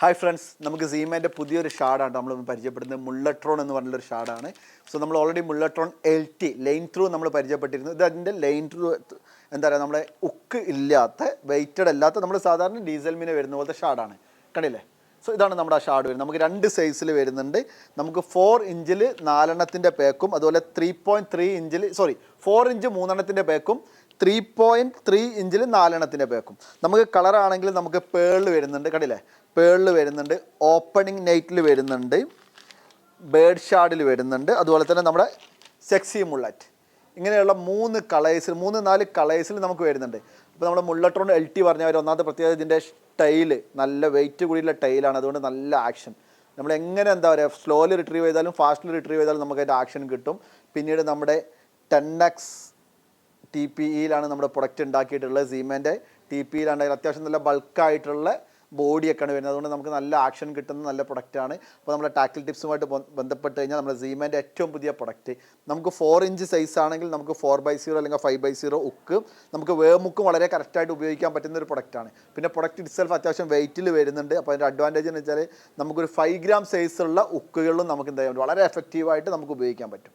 Hi friends, നമുക്ക് സീമേൻ്റെ പുതിയൊരു ഷാഡാണ് നമ്മൾ പരിചയപ്പെടുന്നത്. മുള്ളട്രോൺ എന്ന് പറഞ്ഞൊരു ഷാഡാണ്. സോ നമ്മൾ ഓൾറെഡി മുള്ളട്രോൺ LT ലൈൻ ത്രൂ നമ്മൾ പരിചയപ്പെട്ടിരുന്നു. ഇത് അതിൻ്റെ ലൈൻ ത്രൂ എന്താ പറയുക, നമ്മുടെ ഉക്ക് ഇല്ലാത്ത വെയ്റ്റഡ് അല്ലാത്ത നമ്മൾ സാധാരണ ഡീസൽ മീനെ വരുന്ന പോലത്തെ ഷാഡാണ്. കണ്ടില്ലേ? സോ ഇതാണ് നമ്മുടെ ആ ഷാഡ് വരുന്നത്. നമുക്ക് 2 സൈസിൽ വരുന്നുണ്ട്. നമുക്ക് 4 ഇഞ്ചിൽ 4 പാക്കും, അതുപോലെ 3.3 ഇഞ്ചിൽ 4 ഇഞ്ച് 3 പാക്കും, 3.3 ഇഞ്ചിൽ 4 പാക്കും. നമുക്ക് കളറാണെങ്കിൽ നമുക്ക് പേൾ വരുന്നുണ്ട്. കണ്ടില്ലേ? പേളിൽ വരുന്നുണ്ട്, ഓപ്പണിംഗ് നൈറ്റിൽ വരുന്നുണ്ട്, ബേർഡ് ഷാഡിൽ വരുന്നുണ്ട്, അതുപോലെ തന്നെ നമ്മുടെ സെക്സി മുള്ളറ്റ്. ഇങ്ങനെയുള്ള 3-4 കളേഴ്സിൽ നമുക്ക് വരുന്നുണ്ട്. ഇപ്പോൾ നമ്മുടെ മുള്ളട്രോൺ LT പറഞ്ഞവർ ഒന്നാമത്തെ പ്രത്യേകത ഇതിൻ്റെ ടൈല് നല്ല വെയിറ്റ് കൂടിയുള്ള ടൈലാണ്. അതുകൊണ്ട് നല്ല ആക്ഷൻ. നമ്മൾ എങ്ങനെ എന്താ പറയുക, സ്ലോലി റിട്രീവ് ചെയ്താലും ഫാസ്റ്റിൽ റിട്രീവ് ചെയ്താലും നമുക്ക് അതിൻ്റെ ആക്ഷൻ കിട്ടും. പിന്നീട് നമ്മുടെ 10X TPEയിലാണ് നമ്മുടെ പ്രൊഡക്റ്റ് ഉണ്ടാക്കിയിട്ടുള്ളത്. സീമേൻ്റെ TPEയിലാണ്. അത്യാവശ്യം നല്ല ബൾക്കായിട്ടുള്ള ബോഡിയൊക്കെയാണ് വരുന്നത്. അതുകൊണ്ട് നമുക്ക് നല്ല ആക്ഷൻ കിട്ടുന്ന നല്ല പ്രൊഡക്റ്റാണ്. അപ്പോൾ നമ്മുടെ ടാക്കിൾ ടിപ്സുമായിട്ട് ബന്ധപ്പെട്ട് കഴിഞ്ഞാൽ നമ്മുടെ സീമേൻ്റെ ഏറ്റവും പുതിയ പ്രൊഡക്റ്റ് നമുക്ക് 4 ഇഞ്ച് സൈസ് ആണെങ്കിൽ നമുക്ക് 4/0 അല്ലെങ്കിൽ 5/0 ഉക്ക്, നമുക്ക് വേമുക്കും വളരെ കറക്റ്റായിട്ട് ഉപയോഗിക്കാൻ പറ്റുന്ന ഒരു പ്രൊഡക്റ്റാണ്. പിന്നെ പ്രൊഡക്റ്റ് ഇറ്റ്സെൽഫ് അത്യാവശ്യം വെയിറ്റിൽ വരുന്നുണ്ട്. അപ്പോൾ അതിൻ്റെ അഡ്വാൻറ്റേജ് എന്ന് വെച്ചാൽ നമുക്കൊരു 5 ഗ്രാം സൈസുള്ള ഉക്കുകളിലും നമുക്ക് എന്താ ചെയ്യാൻ പറ്റും, വളരെ എഫക്റ്റീവായിട്ട് നമുക്ക് ഉപയോഗിക്കാൻ പറ്റും.